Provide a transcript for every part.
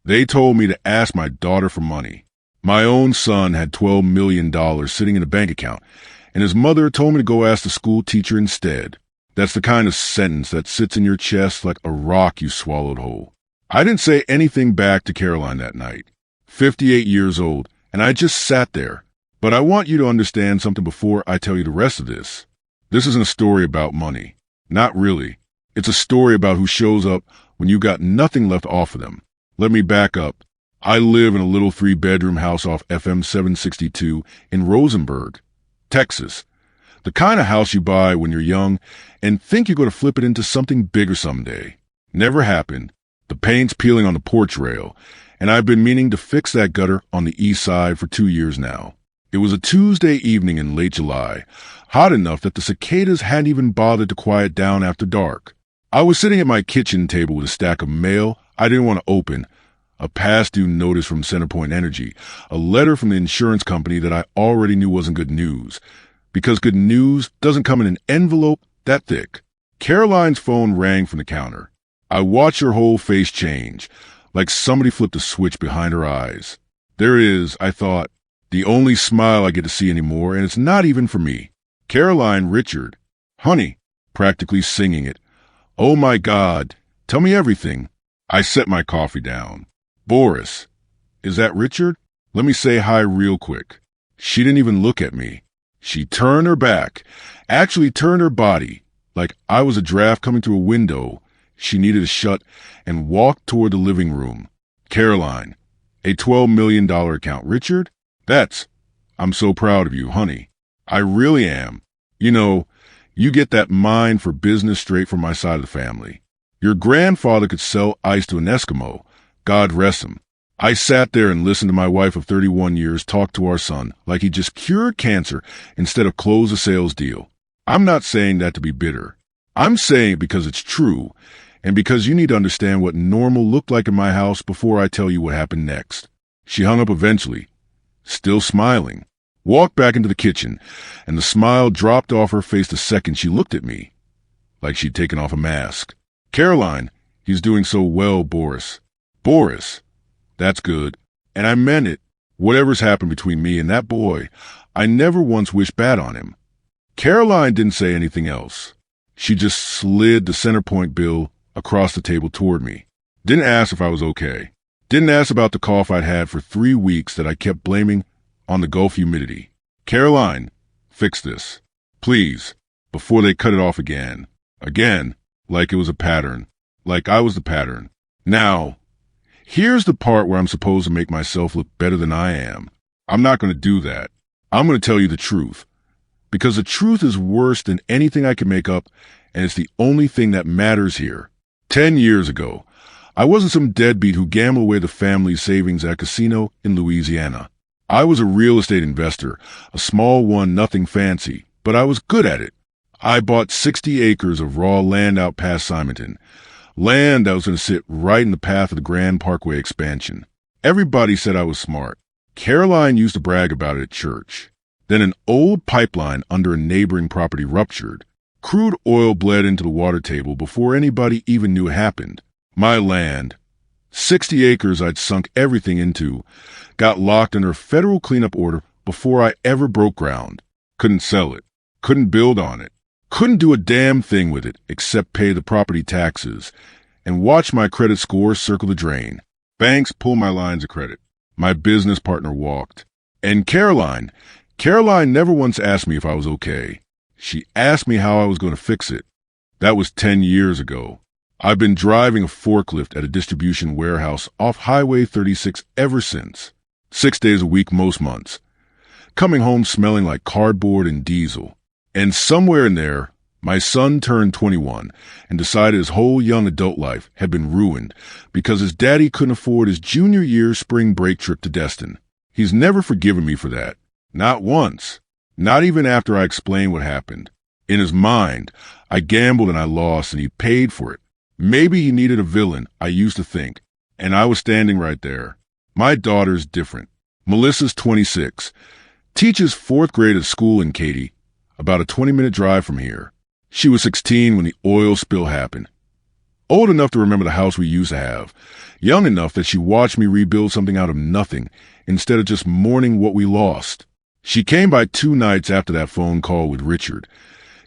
They told me to ask my daughter for money. My own son had $12 million sitting in a bank account, and his mother told me to go ask the school teacher instead. That's the kind of sentence that sits in your chest like a rock you swallowed whole. I didn't say anything back to Caroline that night. 58 years old, and I just sat there. But I want you to understand something before I tell you the rest of this. This isn't a story about money. Not really. It's a story about who shows up when you got nothing left off of them. Let me back up. I live in a little 3-bedroom house off FM 762 in Rosenberg, Texas. The kind of house you buy when you're young and think you're going to flip it into something bigger someday. Never happened. The paint's peeling on the porch rail, and I've been meaning to fix that gutter on the east side for 2 years now. It was a Tuesday evening in late July, hot enough that the cicadas hadn't even bothered to quiet down after dark. I was sitting at my kitchen table with a stack of mail I didn't want to open, a past due notice from Centerpoint Energy, a letter from the insurance company that I already knew wasn't good news, because good news doesn't come in an envelope that thick. Caroline's phone rang from the counter. I watched her whole face change, like somebody flipped a switch behind her eyes. There is, I thought, the only smile I get to see anymore, and it's not even for me. Caroline Richard. Honey, practically singing it. Oh my God, tell me everything. I set my coffee down. Boris. Is that Richard? Let me say hi real quick. She didn't even look at me. She turned her back, actually turned her body, like I was a draft coming through a window she needed to shut, and walked toward the living room. Caroline. A $12 million account. Richard? I'm so proud of you, honey. I really am. You know, you get that mind for business straight from my side of the family. Your grandfather could sell ice to an Eskimo. God rest him. I sat there and listened to my wife of 31 years talk to our son like he just cured cancer instead of closed a sales deal. I'm not saying that to be bitter. I'm saying it because it's true, and because you need to understand what normal looked like in my house before I tell you what happened next. She hung up eventually, still smiling, walked back into the kitchen, and the smile dropped off her face the second she looked at me, like she'd taken off a mask. Caroline, he's doing so well, Boris. Boris. That's good. And I meant it. Whatever's happened between me and that boy, I never once wished bad on him. Caroline didn't say anything else. She just slid the Centerpoint bill across the table toward me. Didn't ask if I was okay. Didn't ask about the cough I'd had for 3 weeks that I kept blaming on the Gulf humidity. Caroline, fix this. Please, before they cut it off again. Again, like it was a pattern. Like I was the pattern. Now, here's the part where I'm supposed to make myself look better than I am. I'm not going to do that. I'm going to tell you the truth. Because the truth is worse than anything I can make up, and it's the only thing that matters here. 10 years ago, I wasn't some deadbeat who gambled away the family's savings at a casino in Louisiana. I was a real estate investor, a small one, nothing fancy, but I was good at it. I bought 60 acres of raw land out past Simonton, land that was going to sit right in the path of the Grand Parkway expansion. Everybody said I was smart. Caroline used to brag about it at church. Then an old pipeline under a neighboring property ruptured. Crude oil bled into the water table before anybody even knew it happened. My land, 60 acres I'd sunk everything into, got locked under a federal cleanup order before I ever broke ground. Couldn't sell it. Couldn't build on it. Couldn't do a damn thing with it except pay the property taxes and watch my credit score circle the drain. Banks pulled my lines of credit. My business partner walked. And Caroline never once asked me if I was okay. She asked me how I was going to fix it. That was 10 years ago. I've been driving a forklift at a distribution warehouse off Highway 36 ever since. 6 days a week most months. Coming home smelling like cardboard and diesel. And somewhere in there, my son turned 21 and decided his whole young adult life had been ruined because his daddy couldn't afford his junior year spring break trip to Destin. He's never forgiven me for that. Not once. Not even after I explained what happened. In his mind, I gambled and I lost and he paid for it. Maybe he needed a villain, I used to think, and I was standing right there. My daughter's different. Melissa's 26, teaches 4th grade at school in Katy, about a 20-minute drive from here. She was 16 when the oil spill happened. Old enough to remember the house we used to have. Young enough that she watched me rebuild something out of nothing instead of just mourning what we lost. She came by 2 nights after that phone call with Richard,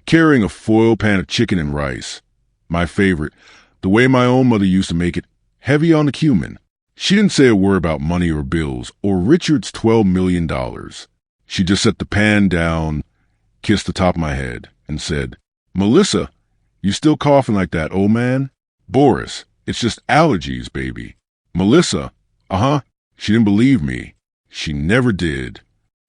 carrying a foil pan of chicken and rice. My favorite, the way my own mother used to make it, heavy on the cumin. She didn't say a word about money or bills or Richard's $12 million. She just set the pan down, kissed the top of my head, and said, "Melissa, you still coughing like that, old man?" "Boris, it's just allergies, baby." "Melissa, uh-huh." She didn't believe me. She never did.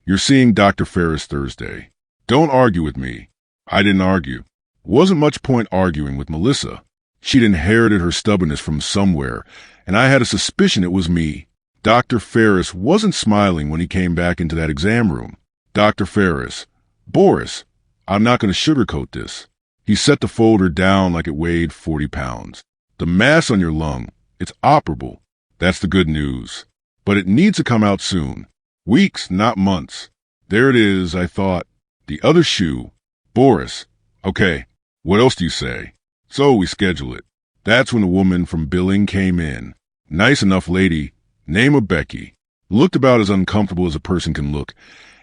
"You're seeing Dr. Ferris Thursday. Don't argue with me." I didn't argue. Wasn't much point arguing with Melissa. She'd inherited her stubbornness from somewhere, and I had a suspicion it was me. Dr. Ferris wasn't smiling when he came back into that exam room. "Dr. Ferris, Boris, I'm not going to sugarcoat this." He set the folder down like it weighed 40 pounds. "The mass on your lung, it's operable. That's the good news. But it needs to come out soon. Weeks, not months." There it is, I thought. The other shoe. "Boris, okay, what else do you say?" So we schedule it. That's when the woman from billing came in. Nice enough lady, name of Becky. Looked about as uncomfortable as a person can look,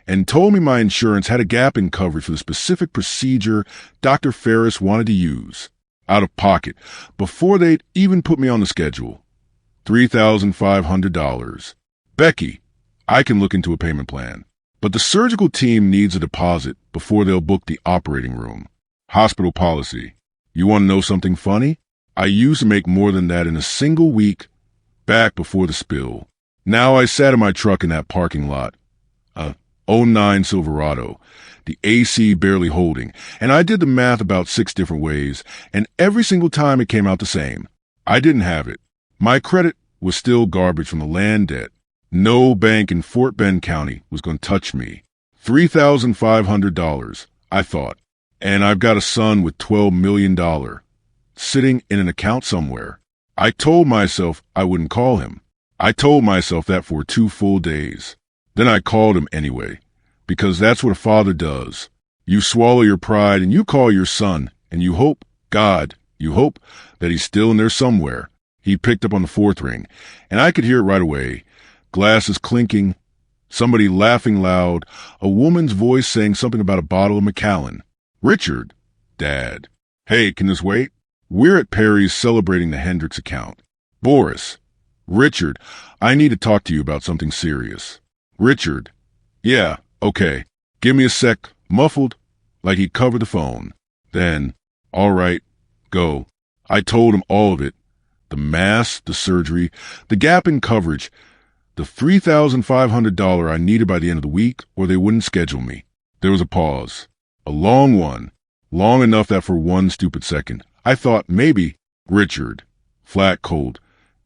and told me my insurance had a gap in coverage for the specific procedure Dr. Ferris wanted to use. Out of pocket, before they'd even put me on the schedule. $3,500. "Becky, I can look into a payment plan. But the surgical team needs a deposit before they'll book the operating room. Hospital policy. You want to know something funny? I used to make more than that in a single week back before the spill. Now I sat in my truck in that parking lot. A '09 Silverado, the AC barely holding, and I did the math about 6 different ways, and every single time it came out the same. I didn't have it. My credit was still garbage from the land debt. No bank in Fort Bend County was going to touch me. $3,500, I thought. And I've got a son with $12 million sitting in an account somewhere. I told myself I wouldn't call him. I told myself that for 2 full days. Then I called him anyway, because that's what a father does. You swallow your pride and you call your son, and you hope, God, you hope that he's still in there somewhere. He picked up on the 4th ring, and I could hear it right away. Glasses clinking, somebody laughing loud, a woman's voice saying something about a bottle of Macallan. "Richard." "Dad." "Hey, can this wait?" "We're at Perry's celebrating the Hendricks account." "Boris." "Richard, I need to talk to you about something serious." "Richard." "Yeah, okay. Give me a sec." Muffled, like he covered the phone. Then, "All right, go." I told him all of it. The mass, the surgery, the gap in coverage, the $3,500 I needed by the end of the week, or they wouldn't schedule me. There was a pause. A long one. Long enough that for one stupid second, I thought maybe, "Richard." Flat cold.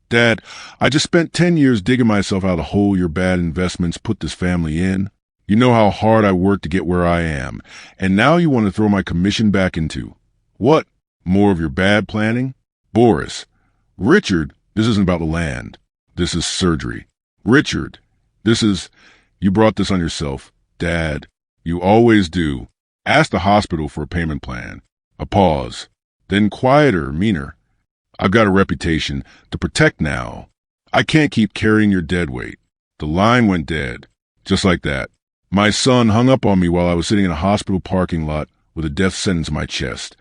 "Dad, I just spent 10 years digging myself out of the hole your bad investments put this family in. You know how hard I worked to get where I am, and now you want to throw my commission back into. What? More of your bad planning?" "Boris." "Richard, this isn't about the land. This is surgery." "Richard, this is... You brought this on yourself. Dad, you always do. Ask the hospital for a payment plan." A pause. Then quieter, meaner. "I've got a reputation to protect now. I can't keep carrying your dead weight." The line went dead. Just like that. My son hung up on me while I was sitting in a hospital parking lot with a death sentence in my chest,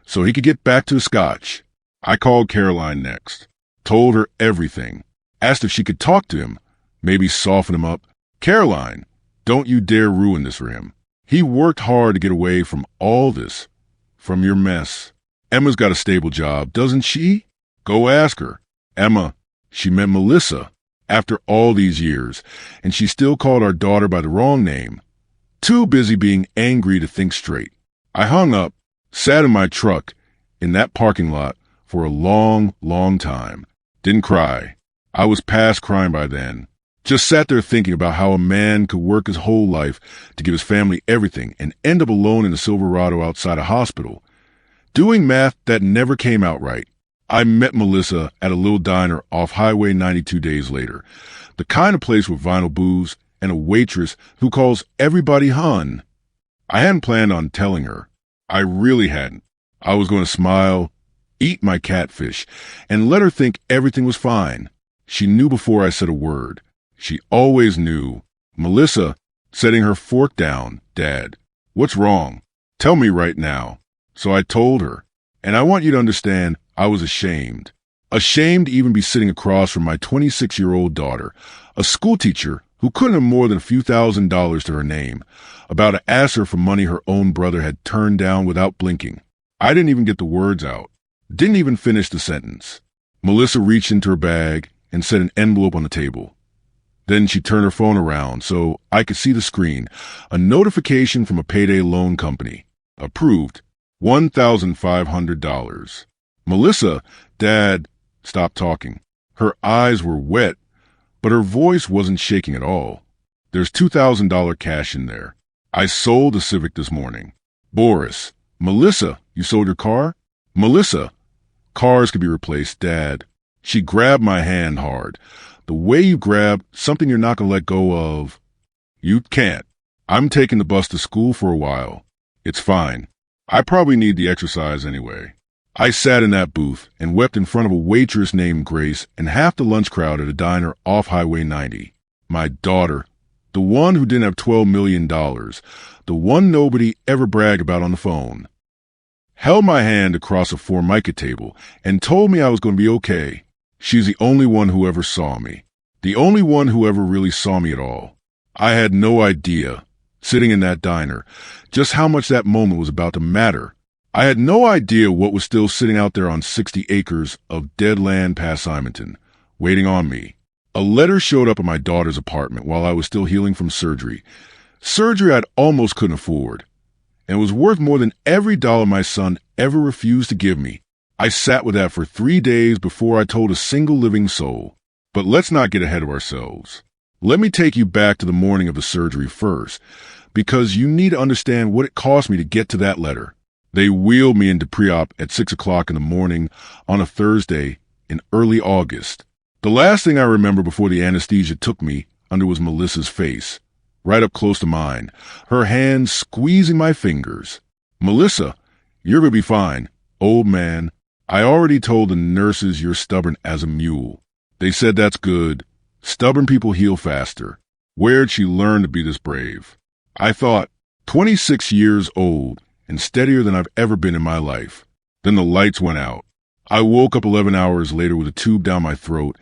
so he could get back to his scotch. I called Caroline next. Told her everything. Asked if she could talk to him. Maybe soften him up. "Caroline, don't you dare ruin this for him. He worked hard to get away from all this. From your mess. Emma's got a stable job, doesn't she? Go ask her." Emma. She meant Melissa. After all these years, and she still called our daughter by the wrong name. Too busy being angry to think straight. I hung up, sat in my truck, in that parking lot, for a long, long time. Didn't cry. I was past crying by then. Just sat there thinking about how a man could work his whole life to give his family everything and end up alone in a Silverado outside a hospital. Doing math that never came out right. I met Melissa at a little diner off Highway 92 days later. The kind of place with vinyl booze and a waitress who calls everybody hun. I hadn't planned on telling her. I really hadn't. I was going to smile, eat my catfish, and let her think everything was fine. She knew before I said a word. She always knew. Melissa, setting her fork down, Dad, what's wrong? Tell me right now. So I told her. And I want you to understand, I was ashamed. Ashamed to even be sitting across from my 26-year-old daughter, a schoolteacher who couldn't have more than a few $1,000s to her name, about to ask her for money her own brother had turned down without blinking. I didn't even get the words out. Didn't even finish the sentence. Melissa reached into her bag and set an envelope on the table. Then she turned her phone around so I could see the screen. A notification from a payday loan company. Approved. $1,500. Melissa, Dad, stopped talking. Her eyes were wet, but her voice wasn't shaking at all. There's $2,000 cash in there. I sold a Civic this morning. Boris. Melissa, you sold your car? Melissa. Cars could be replaced, Dad. She grabbed my hand hard. The way you grab something you're not going to let go of. You can't. I'm taking the bus to school for a while. It's fine. I probably need the exercise anyway. I sat in that booth and wept in front of a waitress named Grace and half the lunch crowd at a diner off Highway 90. My daughter, the one who didn't have $12 million, the one nobody ever bragged about on the phone, held my hand across a Formica table and told me I was going to be okay. She's the only one who ever saw me. The only one who ever really saw me at all. I had no idea, sitting in that diner, just how much that moment was about to matter. I had no idea what was still sitting out there on 60 acres of dead land past Simonton, waiting on me. A letter showed up at my daughter's apartment while I was still healing from surgery. Surgery I'd almost couldn't afford, and it was worth more than every dollar my son ever refused to give me. I sat with that for 3 days before I told a single living soul. But let's not get ahead of ourselves. Let me take you back to the morning of the surgery first, because you need to understand what it cost me to get to that letter. They wheeled me into pre-op at 6 o'clock in the morning on a Thursday in early August. The last thing I remember before the anesthesia took me under was Melissa's face, right up close to mine, her hands squeezing my fingers. Melissa, you're going to be fine. Old man, I already told the nurses you're stubborn as a mule. They said that's good. Stubborn people heal faster. Where'd she learn to be this brave? I thought, 26 years old and steadier than I've ever been in my life. Then the lights went out. I woke up 11 hours later with a tube down my throat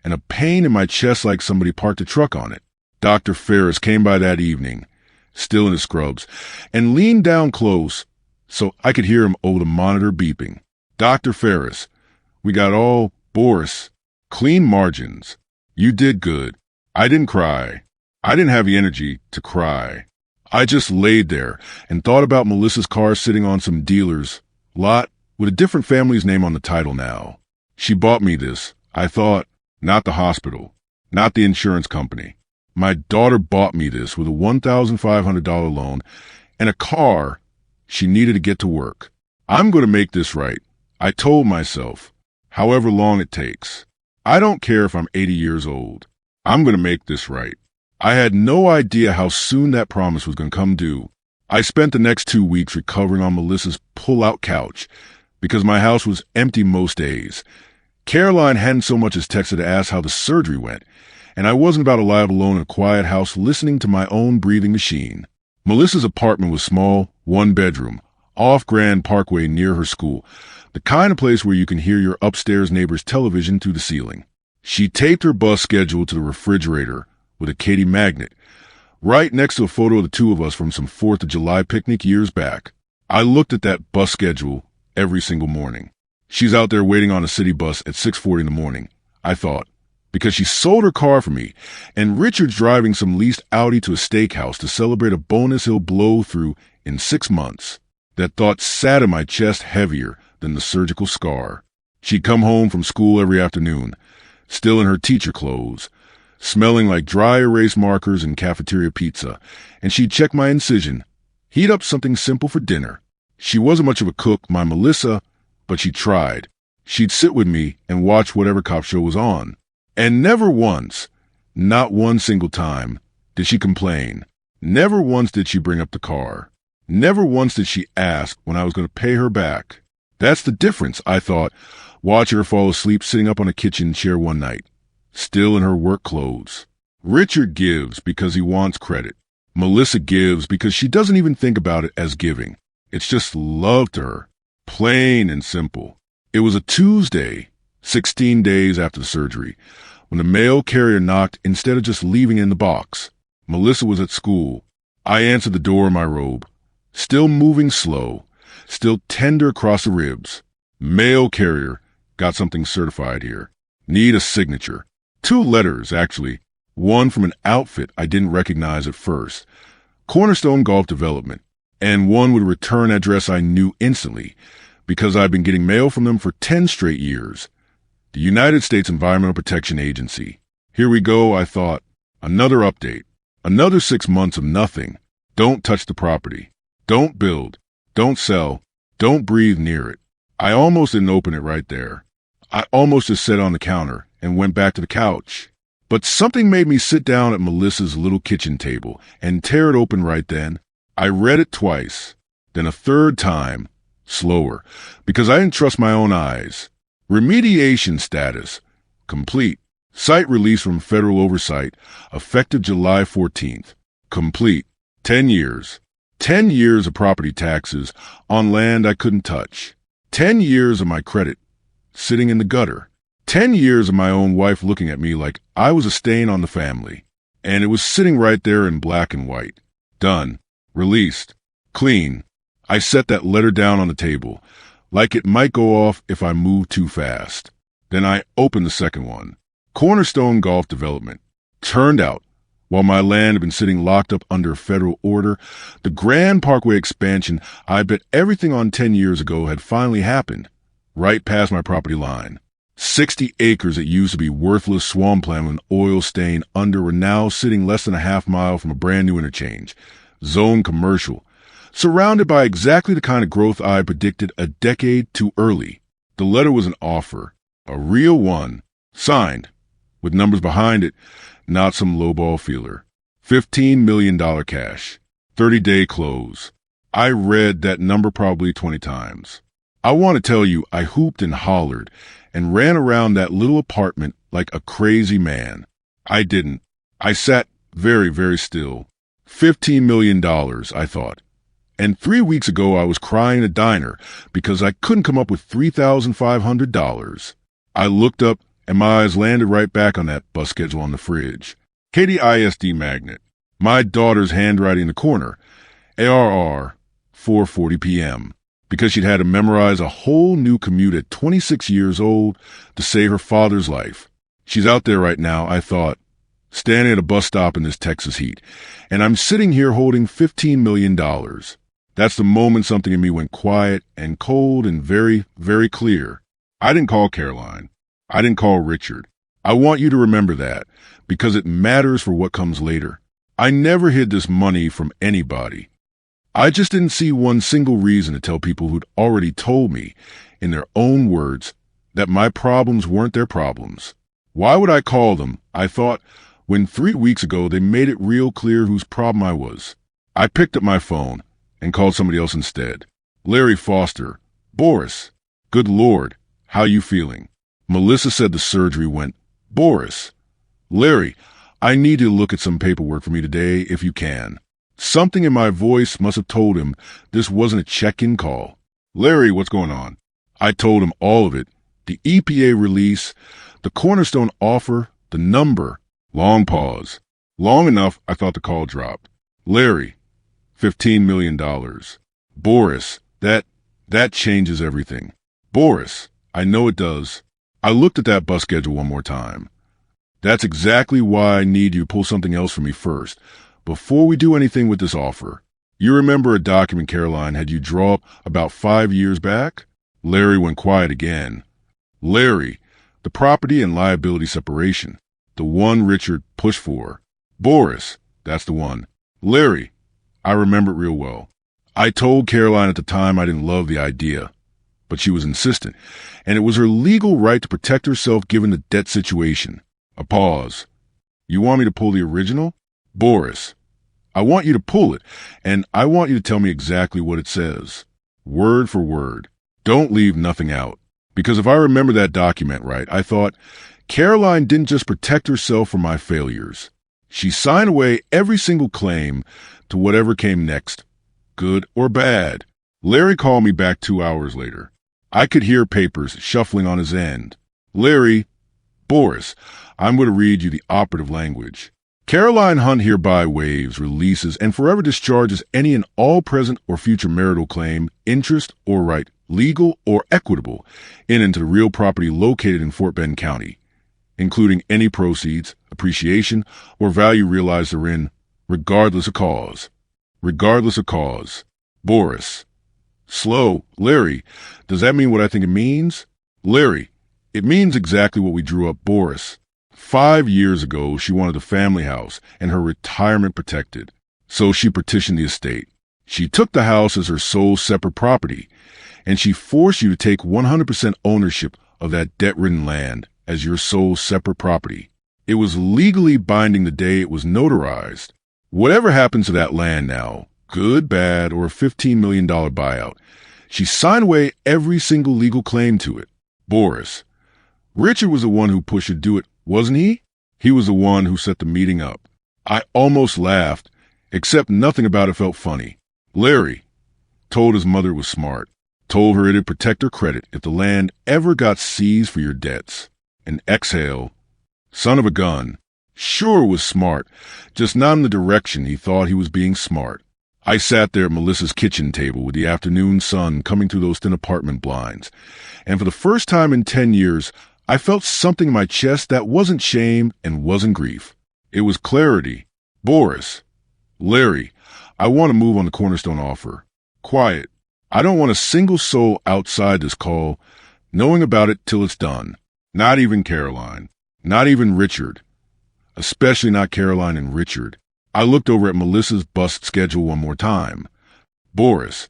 and a pain in my chest like somebody parked a truck on it. Dr. Ferris came by that evening, still in his scrubs, and leaned down close so I could hear him over the monitor beeping. Dr. Ferris, we got all, Boris, clean margins. You did good. I didn't cry. I didn't have the energy to cry. I just laid there and thought about Melissa's car sitting on some dealer's lot with a different family's name on the title now. She bought me this, I thought, not the hospital, not the insurance company. My daughter bought me this with a $1,500 loan and a car she needed to get to work. I'm going to make this right, I told myself, however long it takes. I don't care if I'm 80 years old. I'm going to make this right. I had no idea how soon that promise was going to come due. I spent the next 2 weeks recovering on Melissa's pull-out couch because my house was empty most days. Caroline hadn't so much as texted to ask how the surgery went, and I wasn't about to lie alone in a quiet house listening to my own breathing machine. Melissa's apartment was small, 1 bedroom, off Grand Parkway near her school, the kind of place where you can hear your upstairs neighbor's television through the ceiling. She taped her bus schedule to the refrigerator with a Katy magnet, right next to a photo of the two of us from some 4th of July picnic years back. I looked at that bus schedule every single morning. She's out there waiting on a city bus at 6:40 in the morning, I thought, because she sold her car for me, and Richard's driving some leased Audi to a steakhouse to celebrate a bonus he'll blow through in 6 months. That thought sat in my chest heavier than the surgical scar. She'd come home from school every afternoon, still in her teacher clothes, smelling like dry erase markers and cafeteria pizza, and she'd check my incision, heat up something simple for dinner. She wasn't much of a cook, my Melissa, but she tried. She'd sit with me and watch whatever cop show was on. And never once, not one single time, did she complain. Never once did she bring up the car. Never once did she ask when I was going to pay her back. That's the difference, I thought, watching her fall asleep sitting up on a kitchen chair one night, still in her work clothes. Richard gives because he wants credit. Melissa gives because she doesn't even think about it as giving. It's just love to her. Plain and simple. It was a Tuesday, 16 days after the surgery, when the mail carrier knocked instead of just leaving it in the box. Melissa was at school. I answered the door in my robe, still moving slow, still tender across the ribs. Mail carrier, got something certified here. Need a signature. 2 letters, actually. One from an outfit I didn't recognize at first, Cornerstone Golf Development, and one with a return address I knew instantly because I'd been getting mail from them for 10 straight years. The United States Environmental Protection Agency. Here we go, I thought. Another update. Another 6 months of nothing. Don't touch the property. Don't build. Don't sell. Don't breathe near it. I almost didn't open it right there. I almost just sat on the counter and went back to the couch. But something made me sit down at Melissa's little kitchen table and tear it open right then. I read it twice, then a third time, slower, because I didn't trust my own eyes. Remediation status. Complete. Site release from federal oversight, effective July 14th. Complete. 10 years. 10 years of property taxes on land I couldn't touch. 10 years of my credit sitting in the gutter. 10 years of my own wife looking at me like I was a stain on the family. And it was sitting right there in black and white. Done. Released. Clean. I set that letter down on the table, like it might go off if I moved too fast. Then I opened the second one. Cornerstone Golf Development. Turned out, while my land had been sitting locked up under a federal order, the Grand Parkway expansion I bet everything on 10 years ago had finally happened, right past my property line. 60 acres that used to be worthless swampland with an oil stain under were now sitting less than a half mile from a brand new interchange, zone commercial, surrounded by exactly the kind of growth I predicted a decade too early. The letter was an offer, a real one, signed, with numbers behind it, not some lowball feeler. $15 million cash, 30-day close. I read that number probably 20 times. I want to tell you, I hooped and hollered and ran around that little apartment like a crazy man. I didn't. I sat very, very still. $15 million, I thought. And 3 weeks ago I was crying in a diner because I couldn't come up with $3,500. I looked up and my eyes landed right back on that bus schedule on the fridge. Katy ISD magnet. My daughter's handwriting in the corner. ARR, 4:40 p.m. Because she'd had to memorize a whole new commute at 26 years old to save her father's life. She's out there right now, I thought, standing at a bus stop in this Texas heat, and I'm sitting here holding $15 million. That's the moment something in me went quiet and cold and very, very clear. I didn't call Caroline. I didn't call Richard. I want you to remember that, because it matters for what comes later. I never hid this money from anybody. I just didn't see one single reason to tell people who'd already told me, in their own words, that my problems weren't their problems. Why would I call them, I thought, when 3 weeks ago they made it real clear whose problem I was? I picked up my phone and called somebody else instead. Larry Foster. Boris. Good Lord, how you feeling? Melissa said the surgery went. Boris. Larry, I need you to look at some paperwork for me today if you can. Something in my voice must have told him this wasn't a check-in call. Larry, what's going on? I told him all of it. The EPA release, the Cornerstone offer, the number. Long pause. Long enough, I thought the call dropped. Larry, $15 million. Boris, that changes everything. Boris, I know it does. I looked at that bus schedule one more time. That's exactly why I need you to pull something else for me first, before we do anything with this offer. You remember a document Caroline had you draw up about 5 years back? Larry went quiet again. Larry, the property and liability separation. The one Richard pushed for. Boris, that's the one. Larry, I remember it real well. I told Caroline at the time I didn't love the idea, but she was insistent, and it was her legal right to protect herself given the debt situation. A pause. You want me to pull the original? Boris, I want you to pull it, and I want you to tell me exactly what it says. Word for word. Don't leave nothing out. Because if I remember that document right, I thought, Caroline didn't just protect herself from my failures. She signed away every single claim to whatever came next, good or bad. Larry called me back 2 hours later. I could hear papers shuffling on his end. Larry, Boris, I'm going to read you the operative language. Caroline Hunt hereby waives, releases, and forever discharges any and all present or future marital claim, interest, or right, legal or equitable, in and to the real property located in Fort Bend County, including any proceeds, appreciation, or value realized therein, regardless of cause. Regardless of cause. Boris. Slow. Larry, does that mean what I think it means? Larry, it means exactly what we drew up. Boris. 5 years ago, she wanted the family house and her retirement protected, so she petitioned the estate. She took the house as her sole separate property, and she forced you to take 100% ownership of that debt-ridden land as your sole separate property. It was legally binding the day it was notarized. Whatever happens to that land now, good, bad, or a $15 million buyout, she signed away every single legal claim to it. Boris. Richard was the one who pushed her to do it, wasn't he? He was the one who set the meeting up. I almost laughed, except nothing about it felt funny. Larry. Told his mother it was smart. Told her it'd protect her credit if the land ever got seized for your debts. And exhale. Son of a gun. Sure was smart, just not in the direction he thought he was being smart. I sat there at Melissa's kitchen table with the afternoon sun coming through those thin apartment blinds, and for the first time in 10 years, I felt something in my chest that wasn't shame and wasn't grief. It was clarity. Boris. Larry, I want to move on the cornerstone offer. Quiet. I don't want a single soul outside this call knowing about it till it's done. Not even Caroline. Not even Richard. Especially not Caroline and Richard. I looked over at Melissa's bust schedule one more time. Boris,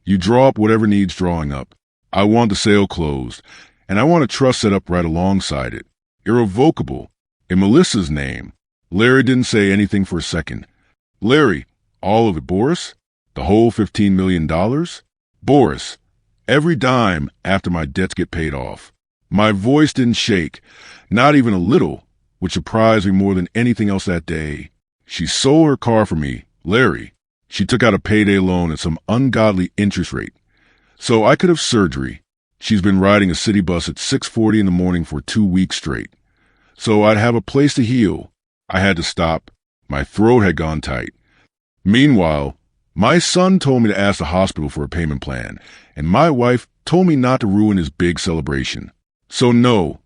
you draw up whatever needs drawing up. I want the sale closed, and I want a trust set up right alongside it. Irrevocable. In Melissa's name. Larry didn't say anything for a second. Larry, all of it, Boris? The whole $15 million? Boris, every dime after my debts get paid off. My voice didn't shake, not even a little, which surprised me more than anything else that day. She sold her car for me, Larry. She took out a payday loan at some ungodly interest rate, so I could have surgery. She's been riding a city bus at 6:40 in the morning for 2 weeks straight, so I'd have a place to heal. I had to stop. My throat had gone tight. Meanwhile, my son told me to ask the hospital for a payment plan, and my wife told me not to ruin his big celebration. So no,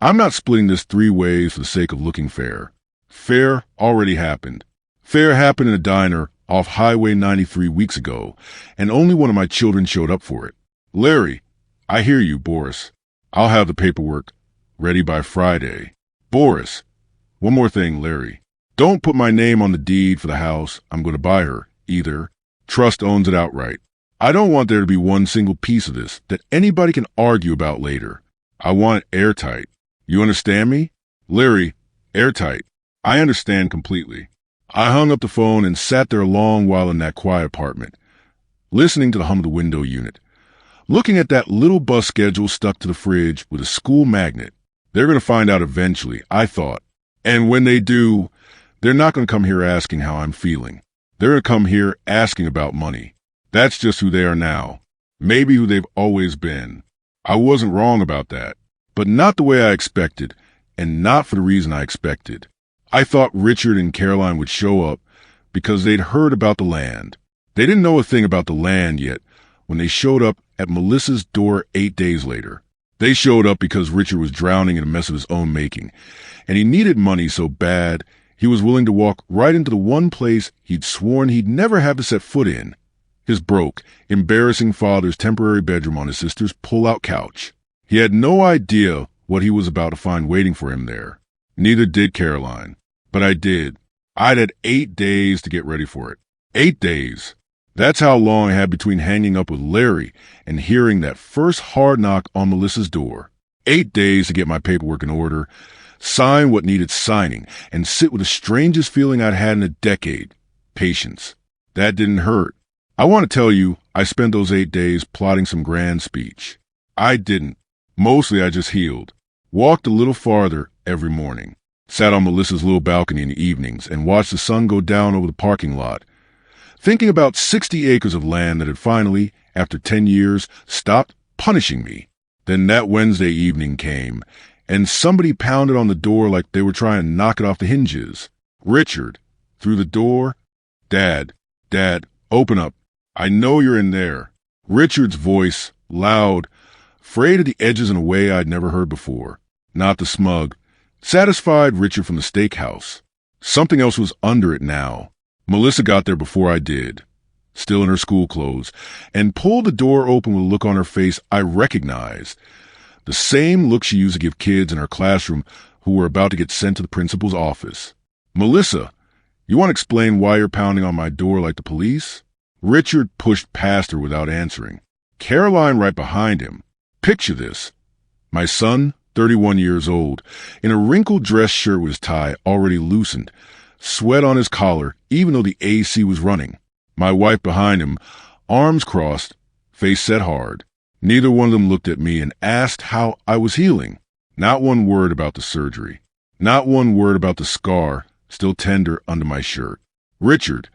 I'm not splitting this 3 ways for the sake of looking fair. Fair already happened. Fair happened in a diner off Highway 93 weeks ago, and only one of my children showed up for it. Larry, I hear you, Boris. I'll have the paperwork ready by Friday. Boris, one more thing, Larry. Don't put my name on the deed for the house I'm going to buy her, either. Trust owns it outright. I don't want there to be one single piece of this that anybody can argue about later. I want it airtight. You understand me? Larry, airtight. I understand completely. I hung up the phone and sat there a long while in that quiet apartment, listening to the hum of the window unit, looking at that little bus schedule stuck to the fridge with a school magnet. They're going to find out eventually, I thought. And when they do, they're not going to come here asking how I'm feeling. They're going to come here asking about money. That's just who they are now. Maybe who they've always been. I wasn't wrong about that, but not the way I expected, and not for the reason I expected. I thought Richard and Caroline would show up because they'd heard about the land. They didn't know a thing about the land yet when they showed up at Melissa's door 8 days later. They showed up because Richard was drowning in a mess of his own making, and he needed money so bad he was willing to walk right into the one place he'd sworn he'd never have to set foot in, his broke, embarrassing father's temporary bedroom on his sister's pull-out couch. He had no idea what he was about to find waiting for him there. Neither did Caroline. But I did. I'd had 8 days to get ready for it. 8 days. That's how long I had between hanging up with Larry and hearing that first hard knock on Melissa's door. 8 days to get my paperwork in order, sign what needed signing, and sit with the strangest feeling I'd had in a decade. Patience. That didn't hurt. I want to tell you, I spent those 8 days plotting some grand speech. I didn't. Mostly I just healed. Walked a little farther every morning. Sat on Melissa's little balcony in the evenings and watched the sun go down over the parking lot. Thinking about 60 acres of land that had finally, after 10 years, stopped punishing me. Then that Wednesday evening came, and somebody pounded on the door like they were trying to knock it off the hinges. Richard, through the door. Dad, open up. I know you're in there. Richard's voice, loud, frayed at the edges in a way I'd never heard before. Not the smug, satisfied Richard from the steakhouse. Something else was under it now. Melissa got there before I did, still in her school clothes, and pulled the door open with a look on her face I recognized. The same look she used to give kids in her classroom who were about to get sent to the principal's office. Melissa, you want to explain why you're pounding on my door like the police? Richard pushed past her without answering. Caroline right behind him. Picture this. My son, 31 years old, in a wrinkled dress shirt with his tie already loosened, sweat on his collar even though the AC was running. My wife behind him, arms crossed, face set hard. Neither one of them looked at me and asked how I was healing. Not one word about the surgery. Not one word about the scar still tender under my shirt. Richard,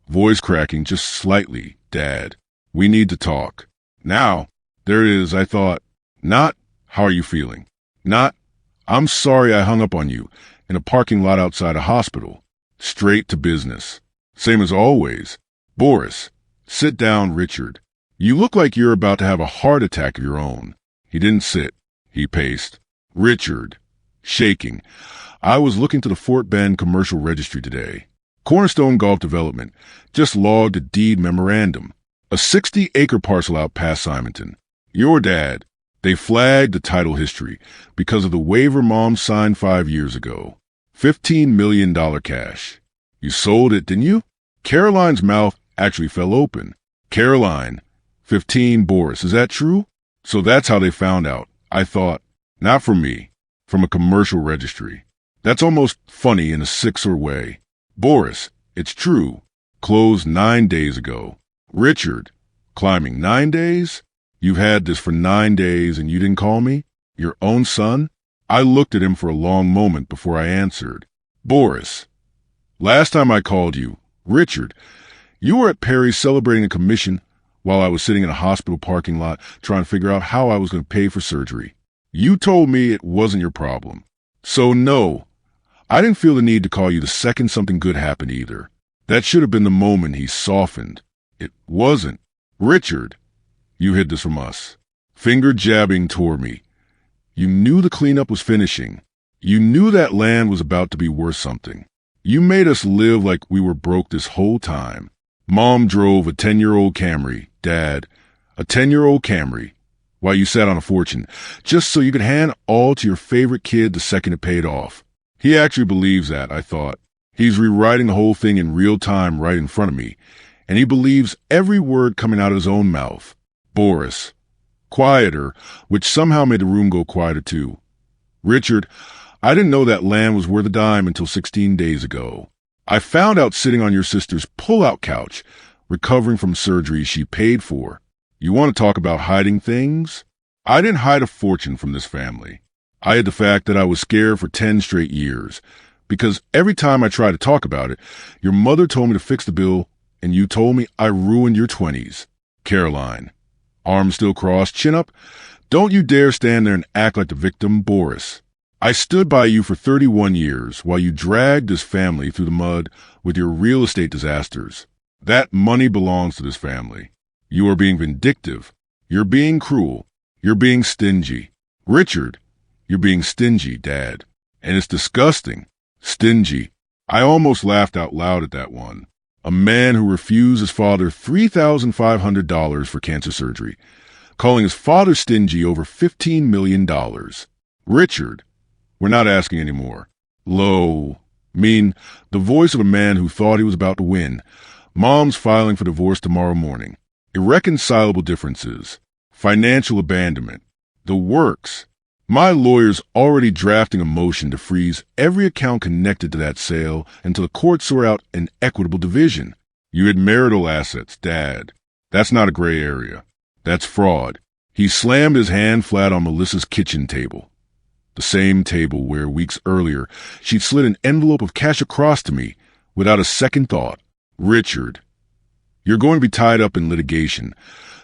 voice cracking just slightly, Dad, we need to talk. Now, there it is, I thought. Not, how are you feeling? Not, I'm sorry I hung up on you in a parking lot outside a hospital. Straight to business. Same as always. Boris, sit down, Richard. You look like you're about to have a heart attack of your own. He didn't sit. He paced. Richard, shaking. I was looking to the Fort Bend commercial registry today. Cornerstone Golf Development just logged a deed memorandum. A 60-acre parcel out past Simonton. Your dad. They flagged the title history because of the waiver Mom signed 5 years ago. $15 million cash. You sold it, didn't you? Caroline's mouth actually fell open. Caroline, 15 Boris, is that true? So that's how they found out. I thought, not from me, from a commercial registry. That's almost funny in a sick sort of way. Boris, it's true. Closed 9 days ago. Richard, climbing 9 days? You've had this for 9 days and you didn't call me? Your own son? I looked at him for a long moment before I answered. Boris, last time I called you, Richard, you were at Perry's celebrating a commission while I was sitting in a hospital parking lot trying to figure out how I was going to pay for surgery. You told me it wasn't your problem. So no, I didn't feel the need to call you the second something good happened either. That should have been the moment he softened. It wasn't. Richard, you hid this from us. Finger jabbing toward me. You knew the cleanup was finishing. You knew that land was about to be worth something. You made us live like we were broke this whole time. Mom drove a 10-year-old Camry, Dad, a 10-year-old Camry, while you sat on a fortune, just so you could hand all to your favorite kid the second it paid off. He actually believes that, I thought. He's rewriting the whole thing in real time right in front of me, and he believes every word coming out of his own mouth. Boris. Quieter, which somehow made the room go quieter too. Richard, I didn't know that land was worth a dime until 16 days ago. I found out sitting on your sister's pull-out couch, recovering from surgery she paid for. You want to talk about hiding things? I didn't hide a fortune from this family. I hid the fact that I was scared for 10 straight years, because every time I tried to talk about it, your mother told me to fix the bill, and you told me I ruined your 20s. Caroline. Arms still crossed, chin up. Don't you dare stand there and act like the victim, Boris. I stood by you for 31 years while you dragged this family through the mud with your real estate disasters. That money belongs to this family. You are being vindictive. You're being cruel. You're being stingy. Richard, you're being stingy, Dad. And it's disgusting. Stingy. I almost laughed out loud at that one. A man who refused his father $3,500 for cancer surgery, calling his father stingy over $15 million. Richard, we're not asking anymore. Low. Mean, the voice of a man who thought he was about to win. Mom's filing for divorce tomorrow morning. Irreconcilable differences. Financial abandonment. The works. My lawyer's already drafting a motion to freeze every account connected to that sale until the courts sort out an equitable division. You had marital assets, Dad. That's not a gray area. That's fraud. He slammed his hand flat on Melissa's kitchen table. The same table where, weeks earlier, she'd slid an envelope of cash across to me without a second thought. Richard, you're going to be tied up in litigation.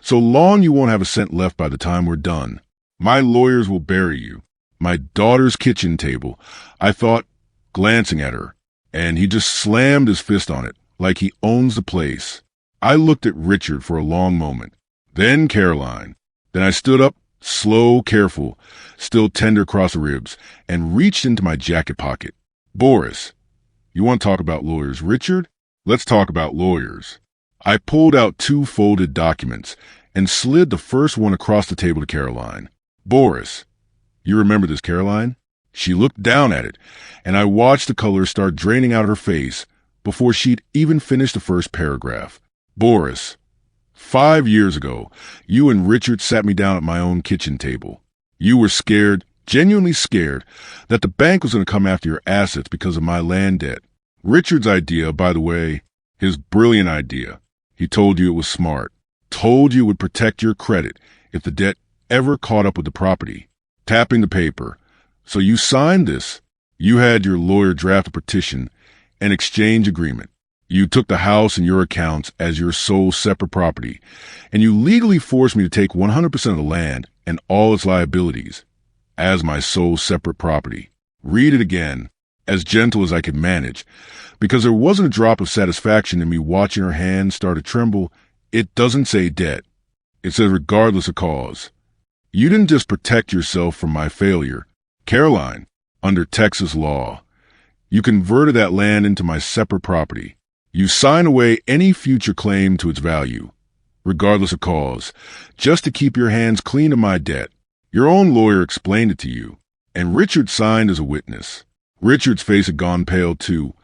So long you won't have a cent left by the time we're done. My lawyers will bury you. My daughter's kitchen table, I thought, glancing at her, and he just slammed his fist on it, like he owns the place. I looked at Richard for a long moment. Then Caroline. Then I stood up, slow, careful, still tender across the ribs, and reached into my jacket pocket. Boris, you want to talk about lawyers, Richard? Let's talk about lawyers. I pulled out 2 folded documents and slid the first one across the table to Caroline. Boris, you remember this, Caroline? She looked down at it, and I watched the color start draining out her face before she'd even finished the first paragraph. Boris, 5 years ago, you and Richard sat me down at my own kitchen table. You were scared, genuinely scared, that the bank was going to come after your assets because of my land debt. Richard's idea, by the way, his brilliant idea. He told you it was smart. Told you it would protect your credit if the debt ever caught up with the property. Tapping the paper. So you signed this. You had your lawyer draft a petition, an exchange agreement. You took the house and your accounts as your sole separate property, and you legally forced me to take 100% of the land and all its liabilities as my sole separate property. Read it again, as gentle as I could manage, because there wasn't a drop of satisfaction in me watching her hand start to tremble. It doesn't say debt. It says regardless of cause. You didn't just protect yourself from my failure. Caroline, under Texas law, you converted that land into my separate property. You sign away any future claim to its value, regardless of cause, just to keep your hands clean of my debt. Your own lawyer explained it to you, and Richard signed as a witness. Richard's face had gone pale too,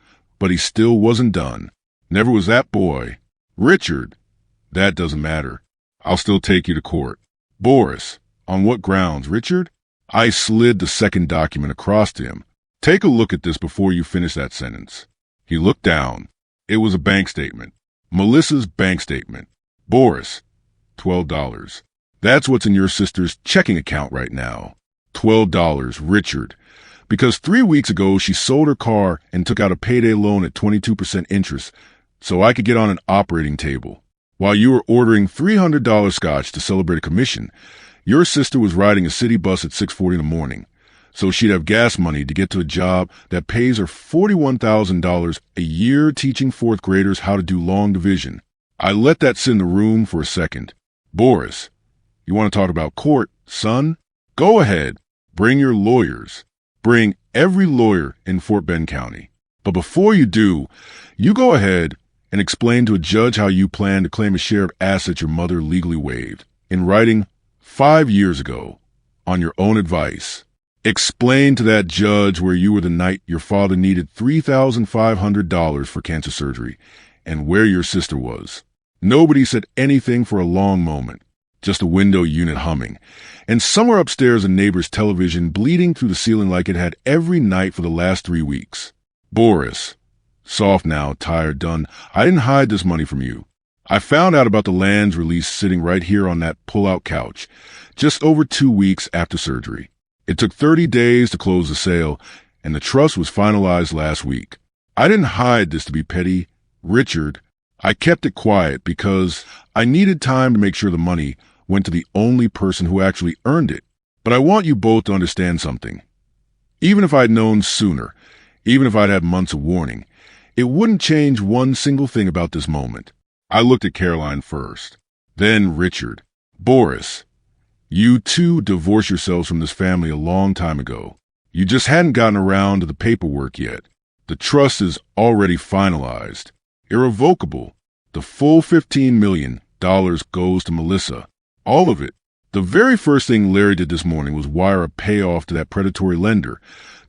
but he still wasn't done. Never was that boy. Richard, that doesn't matter. I'll still take you to court. Boris, on what grounds, Richard? I slid the second document across to him. Take a look at this before you finish that sentence. He looked down. It was a bank statement. Melissa's bank statement. Boris, $12. That's what's in your sister's checking account right now. $12, Richard. Because 3 weeks ago she sold her car and took out a payday loan at 22% interest so I could get on an operating table. While you were ordering $300 scotch to celebrate a commission, your sister was riding a city bus at 6:40 in the morning, so she'd have gas money to get to a job that pays her $41,000 a year teaching 4th graders how to do long division. I let that sit in the room for a second. Boris, you want to talk about court, son? Go ahead. Bring your lawyers. Bring every lawyer in Fort Bend County. But before you do, you go ahead and explain to a judge how you plan to claim a share of assets your mother legally waived. In writing 5 years ago, on your own advice. Explain to that judge where you were the night your father needed $3,500 for cancer surgery and where your sister was. Nobody said anything for a long moment, just a window unit humming, and somewhere upstairs a neighbor's television bleeding through the ceiling like it had every night for the last 3 weeks. Boris, soft now, tired, done, I didn't hide this money from you. I found out about the land's release sitting right here on that pull-out couch, just over 2 weeks after surgery. It took 30 days to close the sale, and the trust was finalized last week. I didn't hide this to be petty. Richard, I kept it quiet because I needed time to make sure the money went to the only person who actually earned it. But I want you both to understand something. Even if I'd known sooner, even if I'd had months of warning, it wouldn't change one single thing about this moment. I looked at Caroline first, then Richard. Boris, you two divorced yourselves from this family a long time ago. You just hadn't gotten around to the paperwork yet. The trust is already finalized. Irrevocable. The full $15 million goes to Melissa. All of it. The very first thing Larry did this morning was wire a payoff to that predatory lender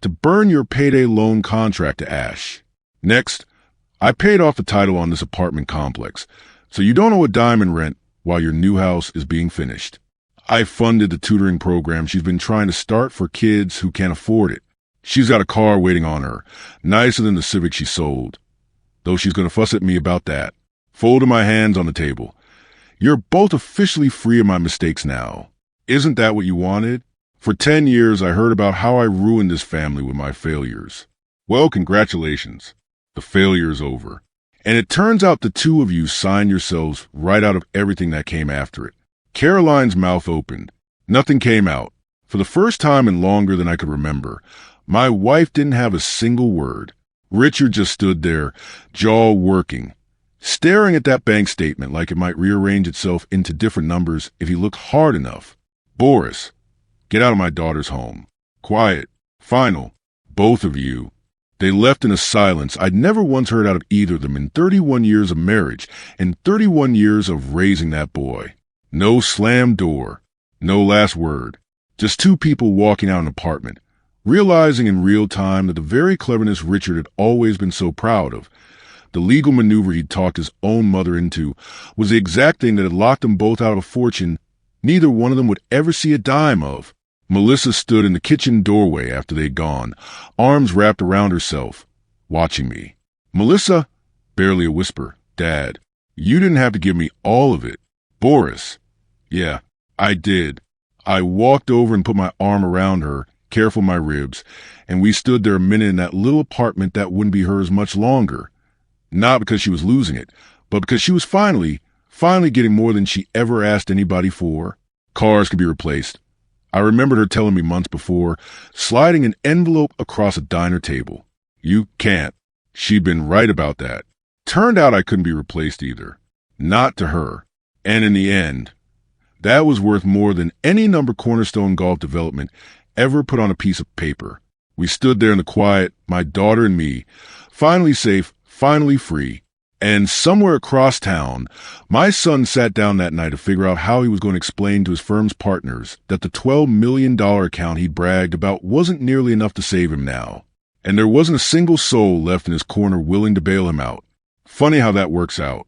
to burn your payday loan contract to ash. Next, I paid off the title on this apartment complex, so you don't owe a dime in rent while your new house is being finished. I funded the tutoring program she's been trying to start for kids who can't afford it. She's got a car waiting on her, nicer than the Civic she sold, though she's going to fuss at me about that. folded my hands on the table. You're both officially free of my mistakes now. Isn't that what you wanted? For 10 years, I heard about how I ruined this family with my failures. Well, congratulations. The failure's over. And it turns out the two of you signed yourselves right out of everything that came after it. Caroline's mouth opened. Nothing came out. For the first time in longer than I could remember, my wife didn't have a single word. Richard just stood there, jaw working, staring at that bank statement like it might rearrange itself into different numbers if he looked hard enough. Boris, get out of my daughter's home. Quiet. Final. Both of you. They left in a silence I'd never once heard out of either of them in 31 years of marriage and 31 years of raising that boy. No slammed door. No last word. Just two people walking out an apartment, realizing in real time that the very cleverness Richard had always been so proud of, the legal maneuver he'd talked his own mother into, was the exact thing that had locked them both out of a fortune neither one of them would ever see a dime of. Melissa stood in the kitchen doorway after they'd gone, arms wrapped around herself, watching me. Melissa, barely a whisper, Dad, you didn't have to give me all of it. Boris, yeah, I did. I walked over and put my arm around her, careful of my ribs, and we stood there a minute in that little apartment that wouldn't be hers much longer. Not because she was losing it, but because she was finally getting more than she ever asked anybody for. Cars could be replaced. I remembered her telling me months before, sliding an envelope across a diner table. You can't. She'd been right about that. Turned out I couldn't be replaced either. Not to her. And in the end, that was worth more than any number Cornerstone Golf Development ever put on a piece of paper. We stood there in the quiet, my daughter and me, finally safe, finally free. And somewhere across town, my son sat down that night to figure out how he was going to explain to his firm's partners that the $12 million account he'd bragged about wasn't nearly enough to save him now. And there wasn't a single soul left in his corner willing to bail him out. Funny how that works out.